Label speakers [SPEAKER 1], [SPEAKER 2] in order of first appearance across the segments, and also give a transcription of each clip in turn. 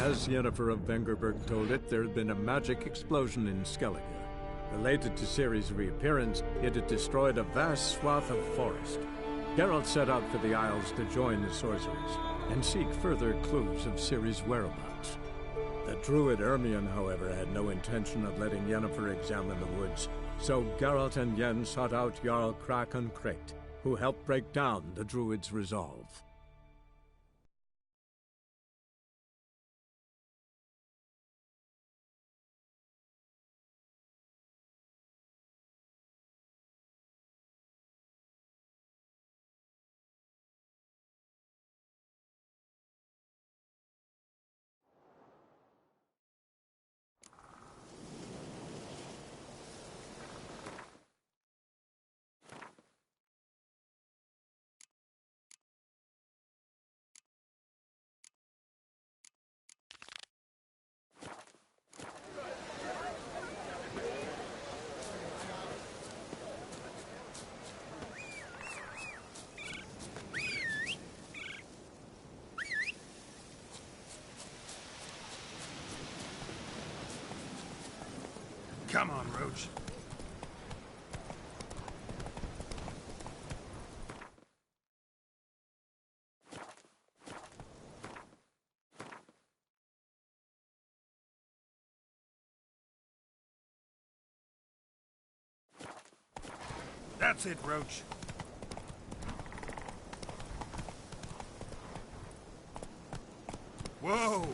[SPEAKER 1] As Yennefer of Vengerberg told it, there had been a magic explosion in Skellige. Related to Ciri's reappearance, it had destroyed a vast swath of forest. Geralt set out for the Isles to join the sorcerers and seek further clues of Ciri's whereabouts. The druid Ermion, however, had no intention of letting Yennefer examine the woods, so Geralt and Yen sought out Jarl Krakon Krayt, who helped break down the druid's resolve.
[SPEAKER 2] Come on, Roach. That's it, Roach. Whoa!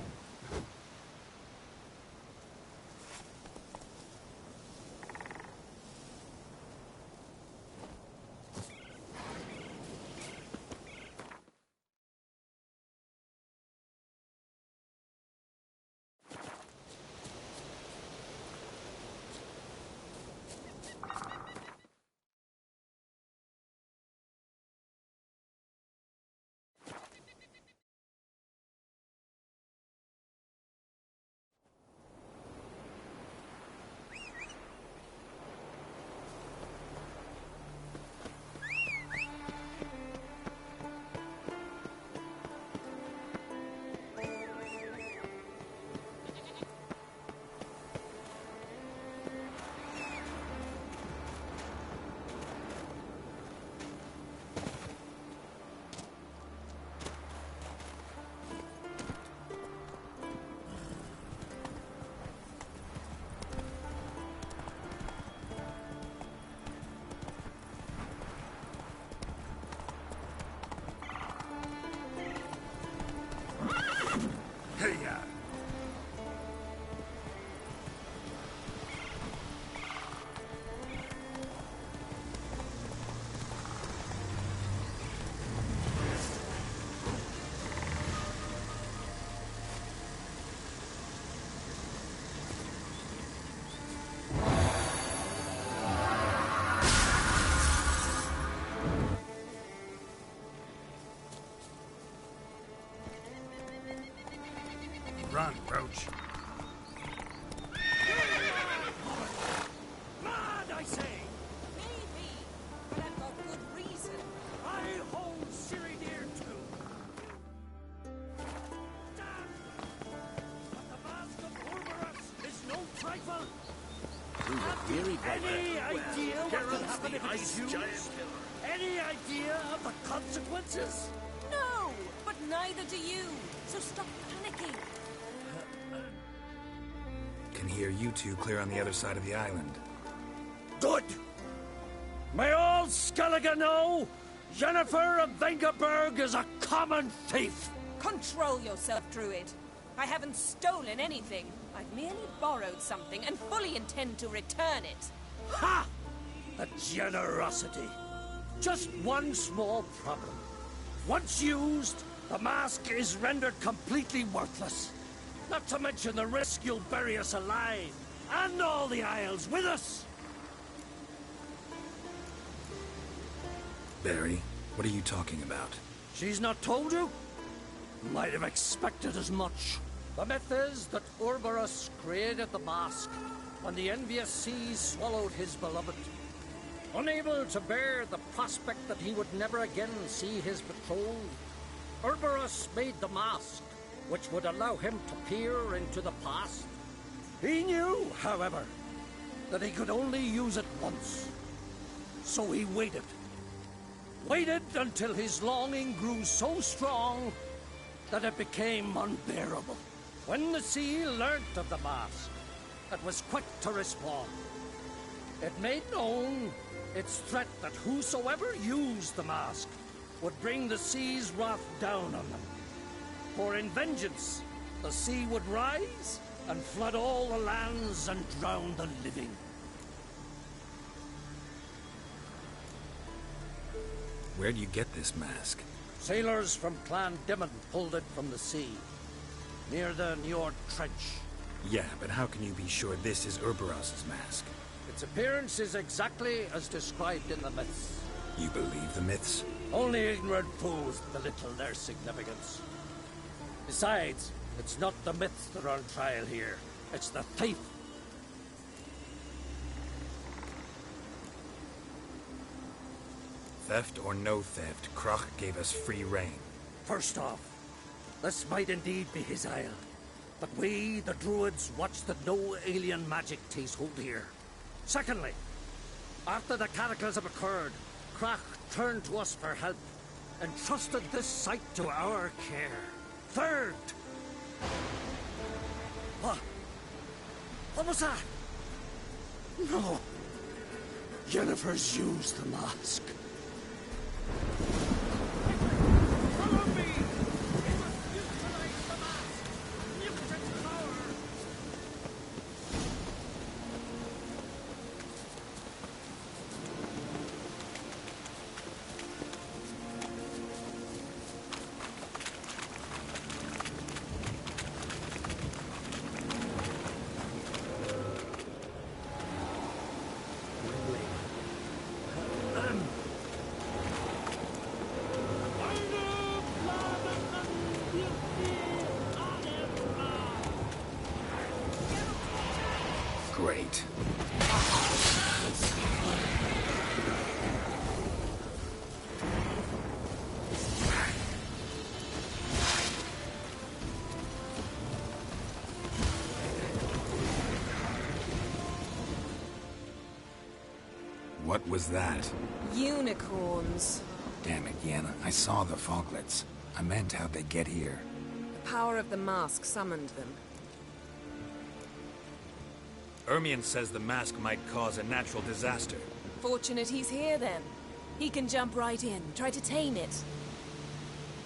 [SPEAKER 2] Hey-ya! Run, Roach.
[SPEAKER 3] Mad, I say! Maybe, but I've got good reason. I hold Ciri dear too. Damn! But the mask of ENG is no trifle. Any idea what will happen if it's used? Any idea of the consequences? No, but neither do you. So stop panicking.
[SPEAKER 4] Can hear you two clear on the other side of the island.
[SPEAKER 3] Good! May all Skellige know, Yennefer of Vengerberg is a common thief!
[SPEAKER 5] Control yourself, Druid. I haven't stolen anything. I've merely borrowed something and fully intend to return it.
[SPEAKER 3] Ha! A generosity. Just one small problem. Once used, the mask is rendered completely worthless. Not to mention the risk you'll bury us alive, and all the Isles with us!
[SPEAKER 4] Barry, what are you talking about?
[SPEAKER 3] She's not told you? Might have expected as much. The myth is that Ouroboros created the mask when the envious seas swallowed his beloved. Unable to bear the prospect that he would never again see his betrothed, Ouroboros made the mask, which would allow him to peer into the past. He knew, however, that he could only use it once. So he waited. Waited until his longing grew so strong that it became unbearable. When the sea learnt of the mask, it was quick to respond. It made known its threat that whosoever used the mask would bring the sea's wrath down on them. For in vengeance, the sea would rise and flood all the lands and drown the living.
[SPEAKER 4] Where do you get this mask?
[SPEAKER 3] Sailors from Clan Dimon pulled it from the sea, near the Njord Trench.
[SPEAKER 4] Yeah, but how can you be sure this is Squareh00r's mask?
[SPEAKER 3] Its appearance is exactly as described in the myths.
[SPEAKER 4] You believe the myths?
[SPEAKER 3] Only ignorant fools belittle their significance. Besides, it's not the myths that are on trial here. It's the thief.
[SPEAKER 4] Theft or no theft, Kroch gave us free rein.
[SPEAKER 3] First off, this might indeed be his isle. But we, the druids, watch that no alien magic takes hold here. Secondly, after the cataclysm occurred, Kroch turned to us for help, and trusted this site to our care. Third... What was that? No. Jennifer's used the mask.
[SPEAKER 6] Follow me! We must utilize the mask! Mutant power!
[SPEAKER 4] Great. What was that?
[SPEAKER 5] Unicorns.
[SPEAKER 4] Damn it, Yana. I saw the foglets. I meant how'd they get here.
[SPEAKER 5] The power of the mask summoned them.
[SPEAKER 4] Ermion says the mask might cause a natural disaster.
[SPEAKER 5] Fortunate he's here, then. He can jump right in, try to tame it.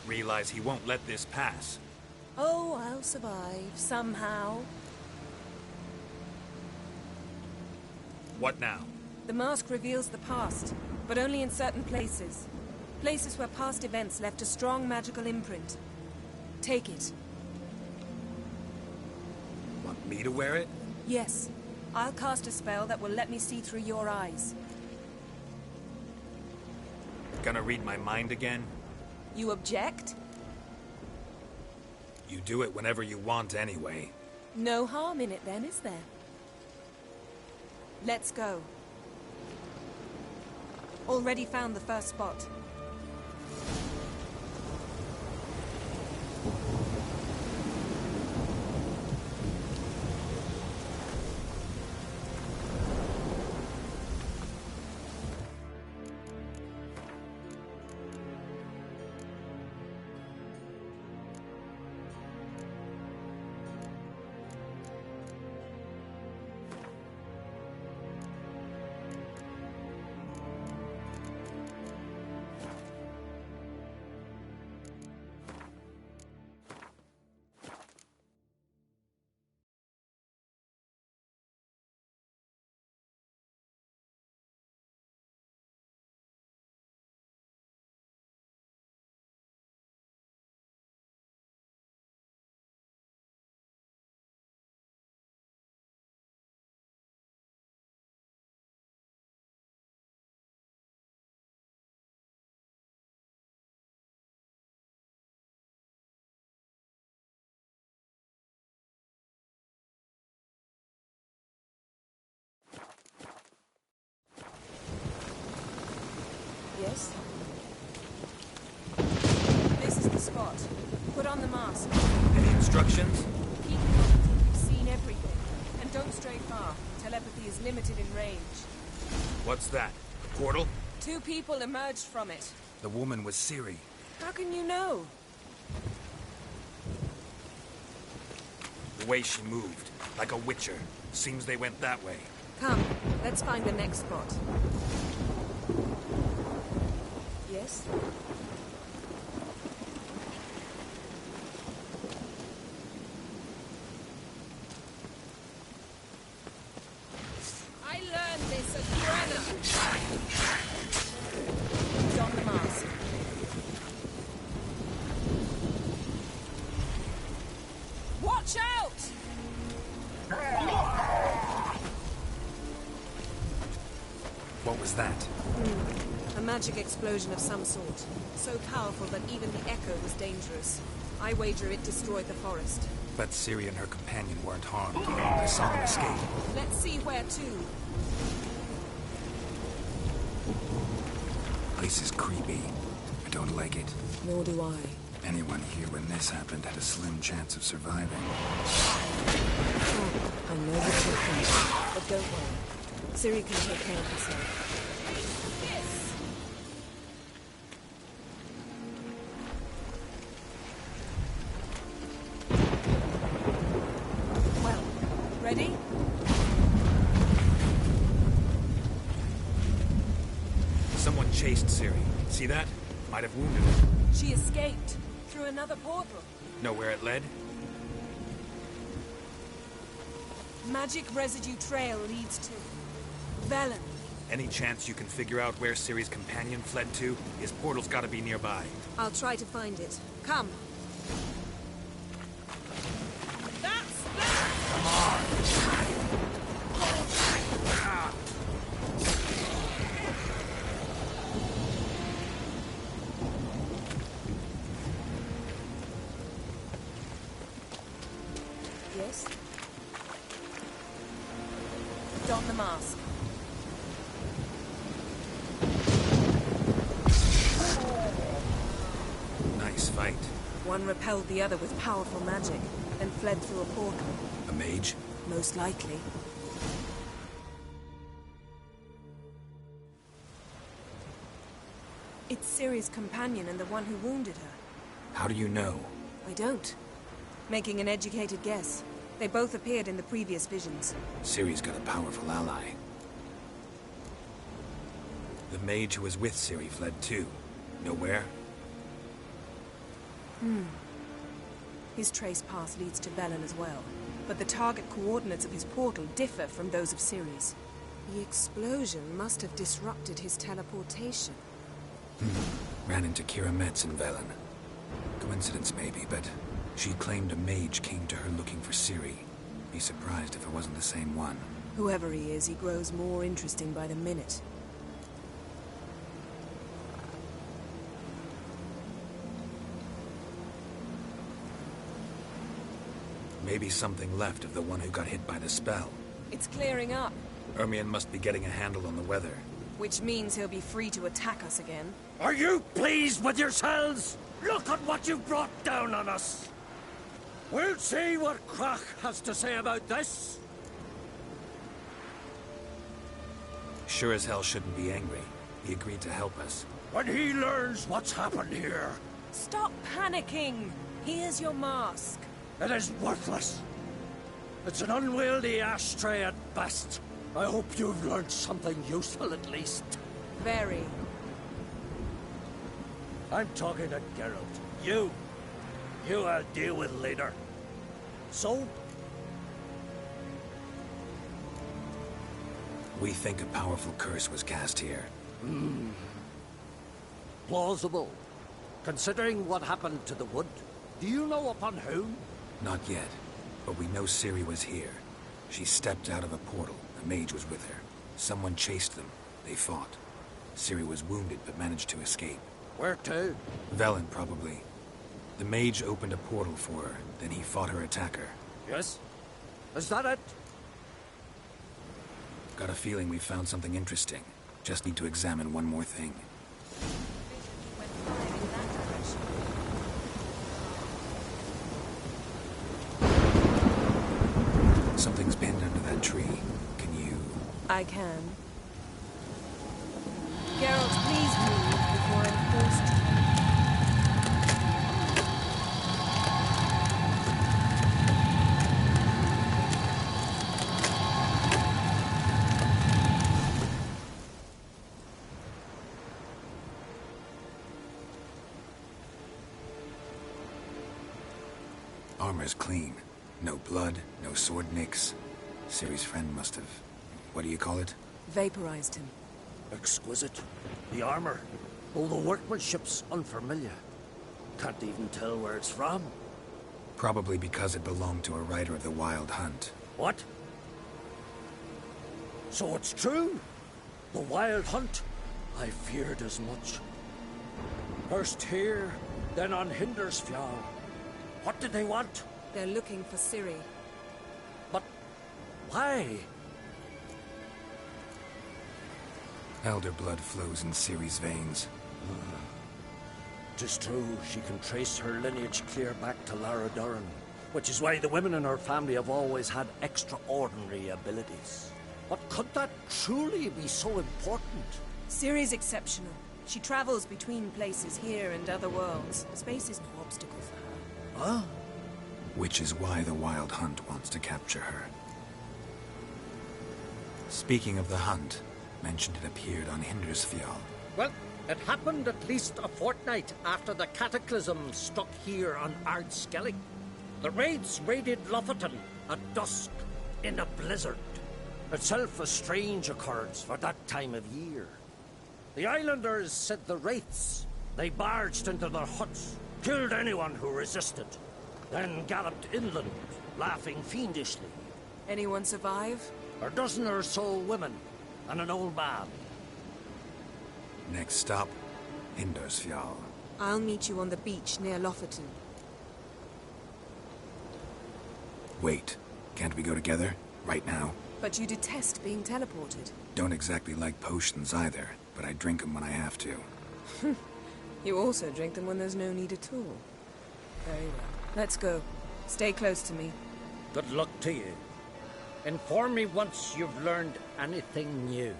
[SPEAKER 4] Realize he won't let this pass.
[SPEAKER 5] Oh, I'll survive, somehow.
[SPEAKER 4] What now?
[SPEAKER 5] The mask reveals the past, but only in certain places. Places where past events left a strong magical imprint. Take it.
[SPEAKER 4] Want me to wear it?
[SPEAKER 5] Yes. I'll cast a spell that will let me see through your eyes.
[SPEAKER 4] Gonna read my mind again?
[SPEAKER 5] You object?
[SPEAKER 4] You do it whenever you want anyway.
[SPEAKER 5] No harm in it then, is there? Let's go. Already found the first spot. Yes? This is the spot. Put on the mask.
[SPEAKER 4] Any instructions?
[SPEAKER 5] Keep until you've seen everything. And don't stray far. Telepathy is limited in range.
[SPEAKER 4] What's that? A portal?
[SPEAKER 5] 2 people emerged from it.
[SPEAKER 4] The woman was Ciri.
[SPEAKER 5] How can you know?
[SPEAKER 4] The way she moved, like a witcher. Seems they went that way.
[SPEAKER 5] Come, let's find the next spot. Yes? I learned this at Squareh00r's. Don the mask. Watch out!
[SPEAKER 4] What was that?
[SPEAKER 5] A magic explosion of some sort. So powerful that even the echo was dangerous. I wager it destroyed the forest.
[SPEAKER 4] But Ciri and her companion weren't harmed. I saw them escape.
[SPEAKER 5] Let's see where to.
[SPEAKER 4] Place is creepy. I don't like it.
[SPEAKER 5] Nor do I.
[SPEAKER 4] Anyone here when this happened had a slim chance of surviving.
[SPEAKER 5] Oh, I know what you're thinking. But don't worry. Ciri can take care of herself. Well, ready?
[SPEAKER 4] Someone chased Ciri. See that? Might have wounded her.
[SPEAKER 5] She escaped through another portal.
[SPEAKER 4] Know where it led?
[SPEAKER 5] Magic residue trail leads to Velen.
[SPEAKER 4] Any chance you can figure out where Ciri's companion fled to? His portal's gotta be nearby.
[SPEAKER 5] I'll try to find it. Come. Yes? Don the mask.
[SPEAKER 4] Nice fight.
[SPEAKER 5] One repelled the other with powerful magic, then fled through a portal.
[SPEAKER 4] A mage?
[SPEAKER 5] Most likely. It's Ciri's companion and the one who wounded her.
[SPEAKER 4] How do you know?
[SPEAKER 5] I don't. Making an educated guess. They both appeared in the previous visions.
[SPEAKER 4] Ciri's got a powerful ally. The mage who was with Ciri fled too. Know where?
[SPEAKER 5] His trace path leads to Velen as well. But the target coordinates of his portal differ from those of Ciri's. The explosion must have disrupted his teleportation.
[SPEAKER 4] Ran into Kira Metz in Velen. Coincidence maybe, but she claimed a mage came to her looking for Ciri. Be surprised if it wasn't the same one.
[SPEAKER 5] Whoever he is, he grows more interesting by the minute.
[SPEAKER 4] Maybe something left of the one who got hit by the spell.
[SPEAKER 5] It's clearing up,
[SPEAKER 4] Ermion must be getting a handle on the weather.
[SPEAKER 5] which means he'll be free to attack us again.
[SPEAKER 3] Are you pleased with yourselves? Look at what you've brought down on us. We'll see what Krach has to say about this.
[SPEAKER 4] Sure as hell shouldn't be angry. He agreed to help us.
[SPEAKER 3] When he learns what's happened here,
[SPEAKER 5] Stop panicking! Here's your mask.
[SPEAKER 3] it is worthless. It's an unwieldy ashtray at best. I hope you've learned something useful at least.
[SPEAKER 5] Very.
[SPEAKER 3] I'm talking to Geralt. You I'll deal with later. So,
[SPEAKER 4] We think a powerful curse was cast here.
[SPEAKER 3] plausible. Considering what happened to the wood, do you know upon whom?
[SPEAKER 4] Not yet, but we know Ciri was here. She stepped out of a portal. A mage was with her. Someone chased them. They fought. Ciri was wounded but managed to escape.
[SPEAKER 3] Where to?
[SPEAKER 4] Velen, probably. The mage opened a portal for her, then he fought her attacker.
[SPEAKER 3] Yes? Is that it?
[SPEAKER 4] Got a feeling we found something interesting. Just need to examine one more thing.
[SPEAKER 5] I can. Geralt, please move before I'm forced to.
[SPEAKER 4] Armor's clean. No blood, no sword nicks. Ciri's friend must have... what do you call it?
[SPEAKER 5] Vaporized him.
[SPEAKER 3] Exquisite. The armor. All the workmanship's unfamiliar. Can't even tell where it's from.
[SPEAKER 4] Probably because it belonged to a rider of the Wild Hunt.
[SPEAKER 3] What? So it's true? The Wild Hunt? I feared as much. First here, then on Hindersfjall. What did they want?
[SPEAKER 5] They're looking for Ciri.
[SPEAKER 3] But why?
[SPEAKER 4] Elder blood flows in Ciri's veins.
[SPEAKER 3] 'Tis true, she can trace her lineage clear back to Lara Duran, which is why the women in her family have always had extraordinary abilities. But could that truly be so important?
[SPEAKER 5] Ciri's exceptional. She travels between places here and other worlds. Space is no obstacle for her.
[SPEAKER 3] Huh?
[SPEAKER 4] Which is why the Wild Hunt wants to capture her. Speaking of the hunt, mentioned it appeared on Hindersfjall.
[SPEAKER 3] Well, it happened at least a fortnight after the cataclysm struck here on Ardskellig. The raids raided Lofoten at dusk in a blizzard. Itself a strange occurrence for that time of year. The islanders said the wraiths. They barged into their huts, killed anyone who resisted, then galloped inland, laughing fiendishly.
[SPEAKER 5] Anyone survive?
[SPEAKER 3] A dozen or so women, and an old man.
[SPEAKER 4] Next stop, Hindersfjall.
[SPEAKER 5] I'll meet you on the beach near Lofoten.
[SPEAKER 4] Wait, can't we go together? Right now?
[SPEAKER 5] But you detest being teleported.
[SPEAKER 4] Don't exactly like potions either, but I drink them when I have to.
[SPEAKER 5] You also drink them when there's no need at all. Very well. Let's go. Stay close to me.
[SPEAKER 3] Good luck to you. Inform me once you've learned anything new.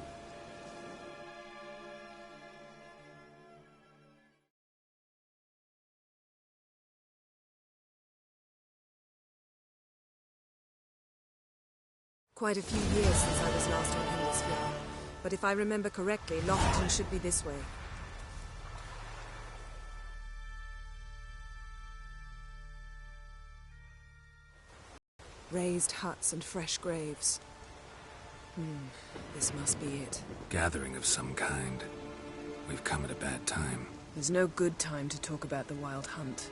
[SPEAKER 5] Quite a few years since I was last on Hindersfjall. But if I remember correctly, Lofoten should be this way. Raised huts and fresh graves. This must be it.
[SPEAKER 4] Gathering of some kind. We've come at a bad time.
[SPEAKER 5] There's no good time to talk about the Wild Hunt.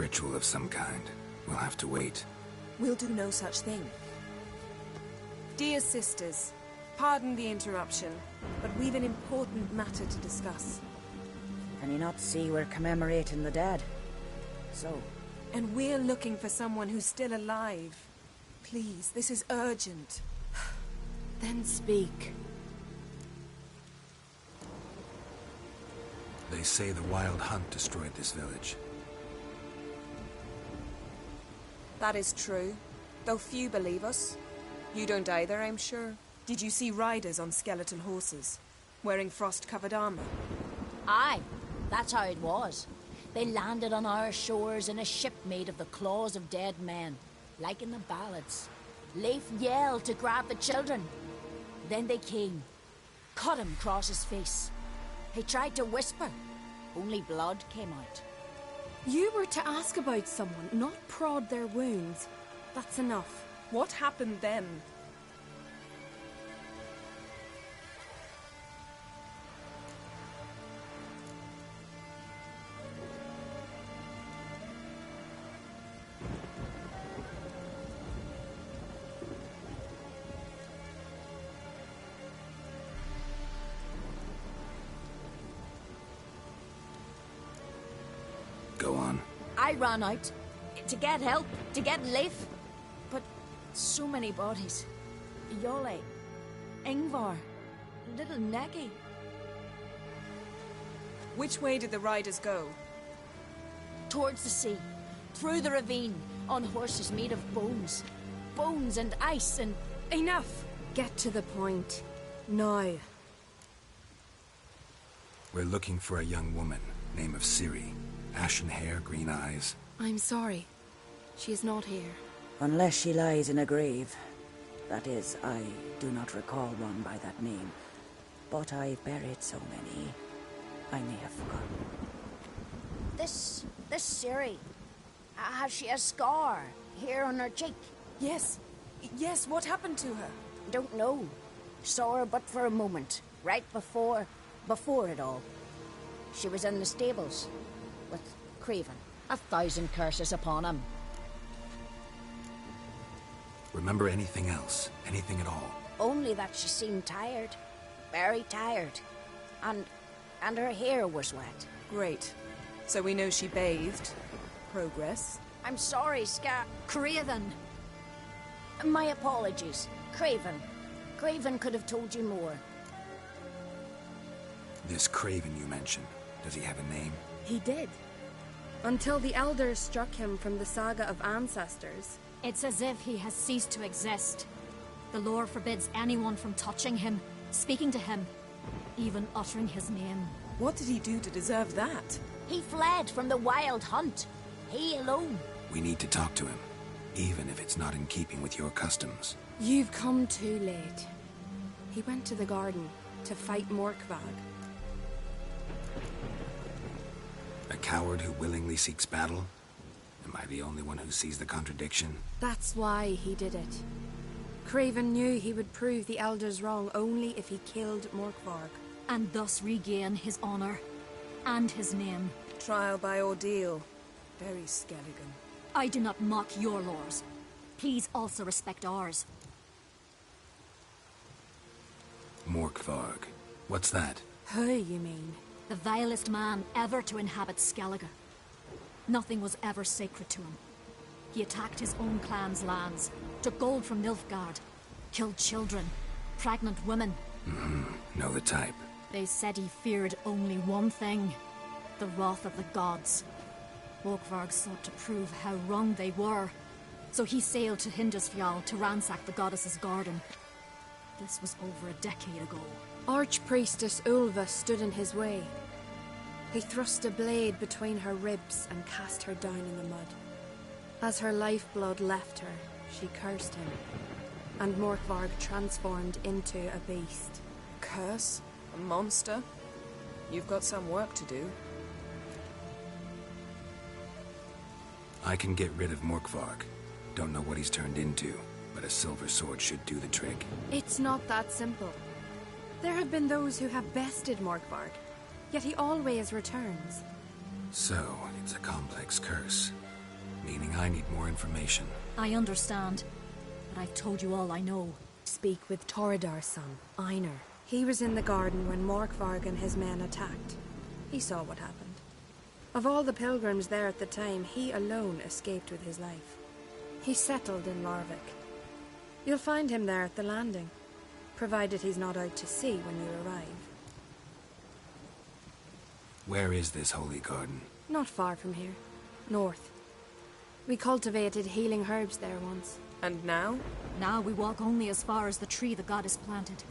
[SPEAKER 4] Ritual of some kind. We'll have to wait.
[SPEAKER 5] We'll do no such thing. Dear sisters, pardon the interruption, but we've an important matter to discuss.
[SPEAKER 7] Can you not see we're commemorating the dead? So?
[SPEAKER 5] And we're looking for someone who's still alive. Please, this is urgent.
[SPEAKER 8] Then speak.
[SPEAKER 4] They say the Wild Hunt destroyed this village.
[SPEAKER 5] That is true, though few believe us. You don't either, I'm sure. Did you see riders on skeletal horses, wearing frost-covered armor?
[SPEAKER 9] Aye, that's how it was. They landed on our shores in a ship made of the claws of dead men, like in the ballads. Leif yelled to grab the children. Then they came, cut him across his face. He tried to whisper, only blood came out.
[SPEAKER 8] You were to ask about someone, not prod their wounds. That's enough.
[SPEAKER 5] What happened then?
[SPEAKER 4] Go on.
[SPEAKER 9] I ran out to get help, to get Leif. But so many bodies. Yole, Ingvar, little Necky.
[SPEAKER 5] Which way did the riders go?
[SPEAKER 9] Towards the sea, through the ravine, on horses made of bones. Bones and ice and...
[SPEAKER 8] Enough! Get to the point. Now.
[SPEAKER 4] We're looking for a young woman, name of Ciri. Ashen hair, green eyes.
[SPEAKER 8] I'm sorry. She is not here.
[SPEAKER 7] Unless she lies in a grave. That is, I do not recall one by that name. But I've buried so many, I may have forgotten.
[SPEAKER 9] This Ciri, has she a scar here on her cheek?
[SPEAKER 5] Yes. Yes, what happened to her?
[SPEAKER 9] Don't know. Saw her but for a moment, right before it all. She was in the stables with Craven. 1,000 curses upon him.
[SPEAKER 4] Remember anything else? Anything at all?
[SPEAKER 9] Only that she seemed tired. Very tired. And her hair was wet.
[SPEAKER 5] Great. So we know she bathed. Progress.
[SPEAKER 9] I'm sorry, Craven. My apologies. Craven. Craven could have told you more.
[SPEAKER 4] This Craven you mentioned, does he have a name?
[SPEAKER 8] He did. Until the elders struck him from the saga of ancestors.
[SPEAKER 10] It's as if he has ceased to exist. The lore forbids anyone from touching him, speaking to him, even uttering his name.
[SPEAKER 5] What did he do to deserve that?
[SPEAKER 9] He fled from the Wild Hunt. He alone.
[SPEAKER 4] We need to talk to him, even if it's not in keeping with your customs.
[SPEAKER 8] You've come too late. He went to the garden to fight Morkvag.
[SPEAKER 4] A coward who willingly seeks battle? Am I the only one who sees the contradiction?
[SPEAKER 8] That's why he did it. Craven knew he would prove the elders wrong only if he killed Morkvarg.
[SPEAKER 10] And thus regain his honor and his name.
[SPEAKER 5] Trial by ordeal. Very Skelligan.
[SPEAKER 10] I do not mock your laws. Please also respect ours.
[SPEAKER 4] Morkvarg. What's that?
[SPEAKER 8] Who, you mean?
[SPEAKER 10] The vilest man ever to inhabit Skellige. Nothing was ever sacred to him. He attacked his own clan's lands, took gold from Nilfgaard, killed children, pregnant women.
[SPEAKER 4] Know the type.
[SPEAKER 10] They said he feared only one thing, the wrath of the gods. Morkvarg sought to prove how wrong they were, so he sailed to Hindisfjall to ransack the goddess's garden. This was over a decade ago.
[SPEAKER 8] Archpriestess Ulva stood in his way. He thrust a blade between her ribs and cast her down in the mud. As her lifeblood left her, she cursed him, and Morkvarg transformed into a beast.
[SPEAKER 5] Curse? A monster? You've got some work to do.
[SPEAKER 4] I can get rid of Morkvarg. Don't know what he's turned into, but a silver sword should do the trick.
[SPEAKER 8] It's not that simple. There have been those who have bested Morkvarg, yet he always returns.
[SPEAKER 4] So, it's a complex curse. Meaning I need more information.
[SPEAKER 10] I understand, but I've told you all I know.
[SPEAKER 8] Speak with Toredar's son, Einar. He was in the garden when Morkvarg and his men attacked. He saw what happened. Of all the pilgrims there at the time, he alone escaped with his life. He settled in Larvik. You'll find him there at the landing, provided he's not out to sea when you arrive.
[SPEAKER 4] Where is this holy garden?
[SPEAKER 8] Not far from here. North. We cultivated healing herbs there once.
[SPEAKER 5] And now?
[SPEAKER 10] Now we walk only as far as the tree the goddess planted.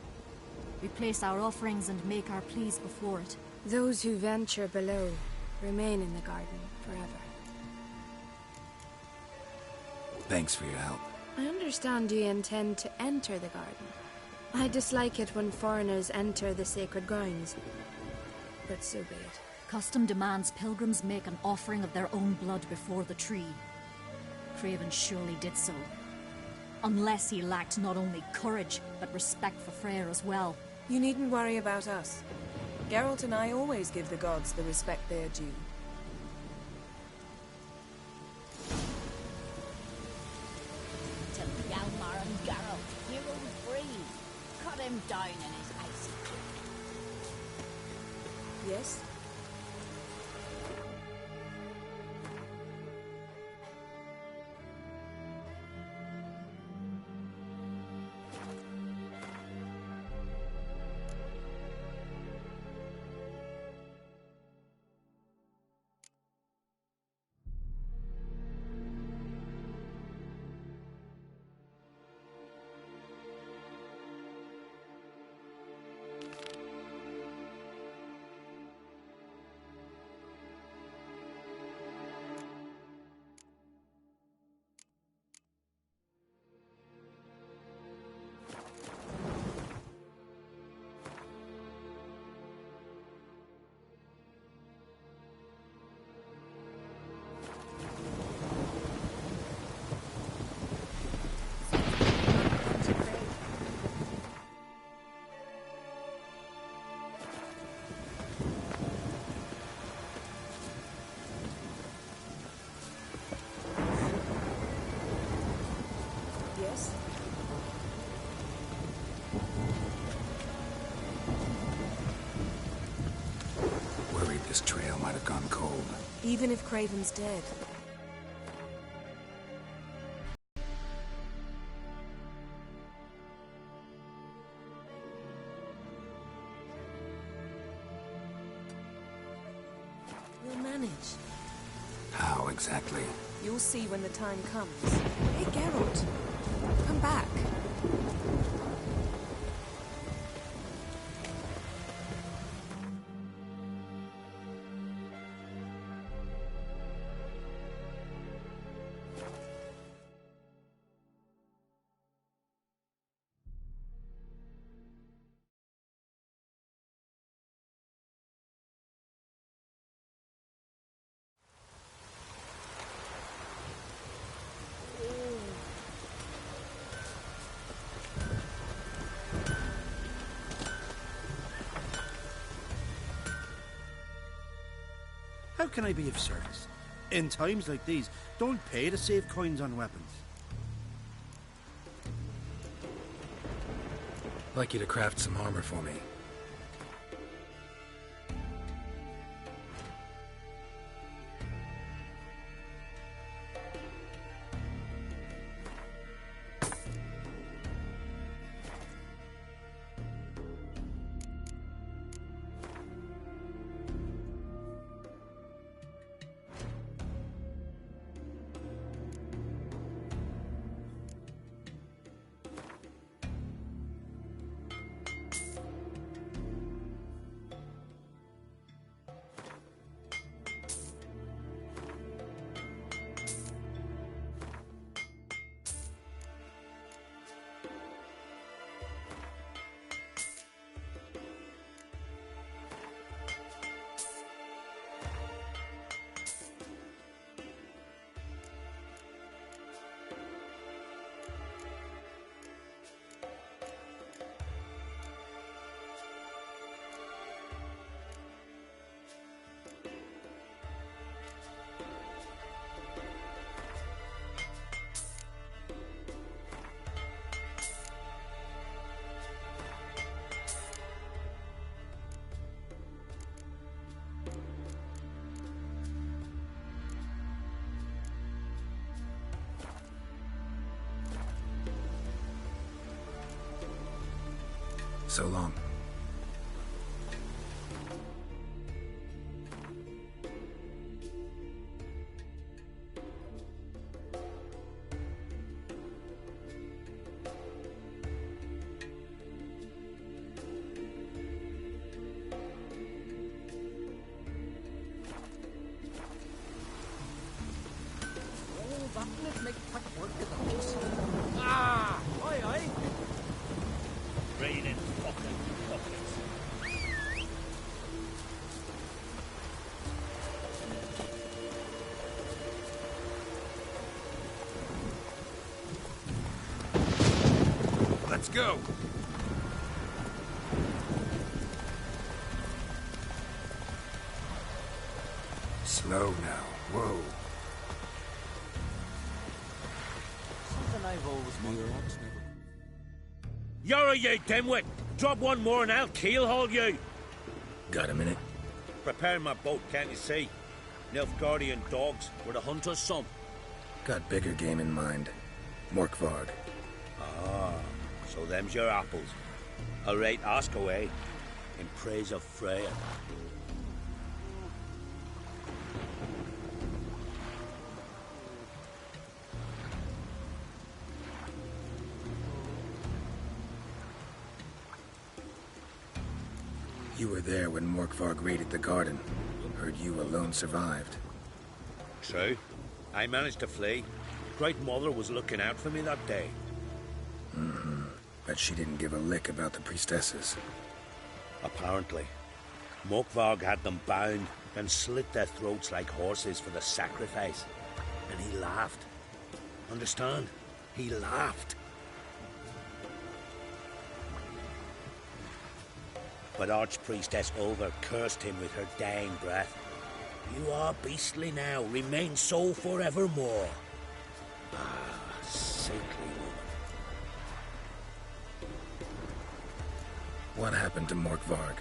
[SPEAKER 10] We place our offerings and make our pleas before it.
[SPEAKER 8] Those who venture below remain in the garden forever.
[SPEAKER 4] Thanks for your help.
[SPEAKER 8] I understand you intend to enter the garden. I dislike it when foreigners enter the sacred grounds, but so be it.
[SPEAKER 10] Custom demands pilgrims make an offering of their own blood before the tree. Craven surely did so. Unless he lacked not only courage, but respect for Freyr as well.
[SPEAKER 5] You needn't worry about us. Geralt and I always give the gods the respect they're due.
[SPEAKER 9] Till Hjalmar and Geralt, heroes free. Cut him down in his icy cloak.
[SPEAKER 5] Yes?
[SPEAKER 4] This trail might have gone cold.
[SPEAKER 5] Even if Craven's dead. We'll manage.
[SPEAKER 4] How exactly?
[SPEAKER 5] You'll see when the time comes. Hey, Geralt. Come back.
[SPEAKER 11] How can I be of service? In times like these, don't pay to save coins on weapons.
[SPEAKER 4] I'd like you to craft some armor for me. So long.
[SPEAKER 3] Raining fucking buckets.
[SPEAKER 2] Let's go.
[SPEAKER 4] Slow now. Whoa.
[SPEAKER 6] Something I've always wondered.
[SPEAKER 3] You're a you dimwit! Drop one more and I'll keelhaul you!
[SPEAKER 4] Got a minute?
[SPEAKER 3] Preparing my boat, can't you see? Nilfgaardian dogs were the hunters' son.
[SPEAKER 4] Got bigger game in mind. Morkvarg.
[SPEAKER 3] Ah, so them's your apples. All right, ask away. In praise of Freya.
[SPEAKER 4] You were there when Morkvarg raided the garden. Heard you alone survived.
[SPEAKER 3] True. I managed to flee. Great Mother was looking out for me that day.
[SPEAKER 4] Mm-hmm. Bet she didn't give a lick about the priestesses.
[SPEAKER 3] Apparently. Morkvarg had them bound, then slit their throats like horses for the sacrifice. And he laughed. Understand? He laughed. But Archpriestess Ulver cursed him with her dying breath. You are beastly now, remain so forevermore. Ah, saintly woman.
[SPEAKER 4] What happened to Morkvarg?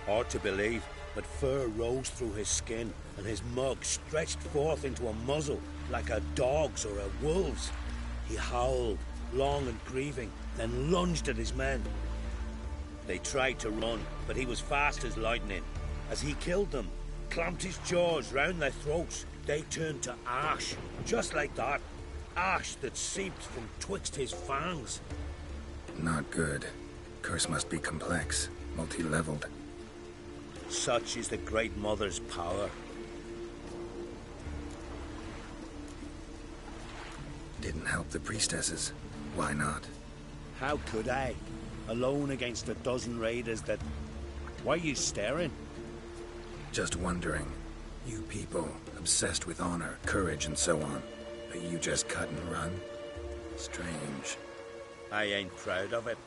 [SPEAKER 3] Hard to believe, but fur rose through his skin, and his mug stretched forth into a muzzle, like a dog's or a wolf's. He howled, long and grieving, then lunged at his men. They tried to run, but he was fast as lightning. As he killed them, clamped his jaws round their throats, they turned to ash, just like that. Ash that seeped from twixt his fangs.
[SPEAKER 4] Not good. Curse must be complex, multi-leveled.
[SPEAKER 3] Such is the Great Mother's power.
[SPEAKER 4] Didn't help the priestesses. Why not?
[SPEAKER 3] How could I? Alone against a dozen raiders that... Why are you staring?
[SPEAKER 4] Just wondering. You people, obsessed with honor, courage, and so on. But you just cut and run? Strange.
[SPEAKER 3] I ain't proud of it.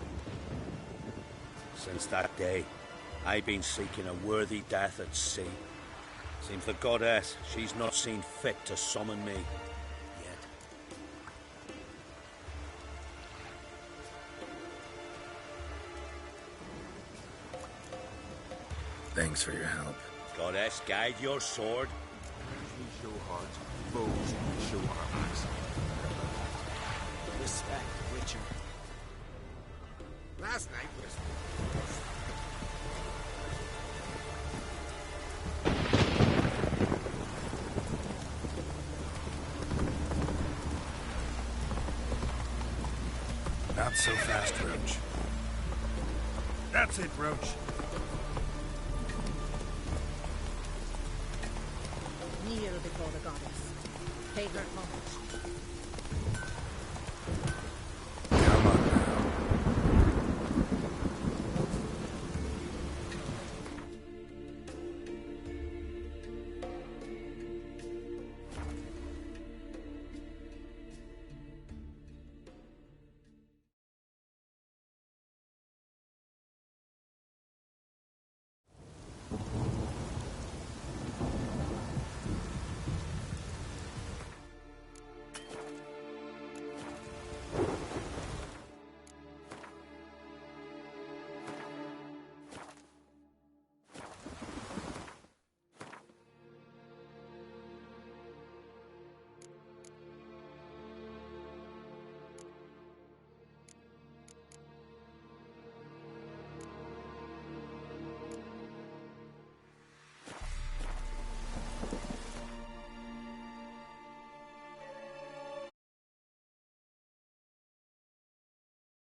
[SPEAKER 3] Since that day, I've been seeking a worthy death at sea. Seems the goddess, she's not seen fit to summon me.
[SPEAKER 4] Thanks for your help.
[SPEAKER 3] Goddess, guide your sword.
[SPEAKER 6] We show hearts, foes we show arms. Respect, Witcher.
[SPEAKER 2] Last night was...
[SPEAKER 4] Not so fast, Roach.
[SPEAKER 2] That's it, Roach.
[SPEAKER 12] Kneel before the goddess. Pay her homage.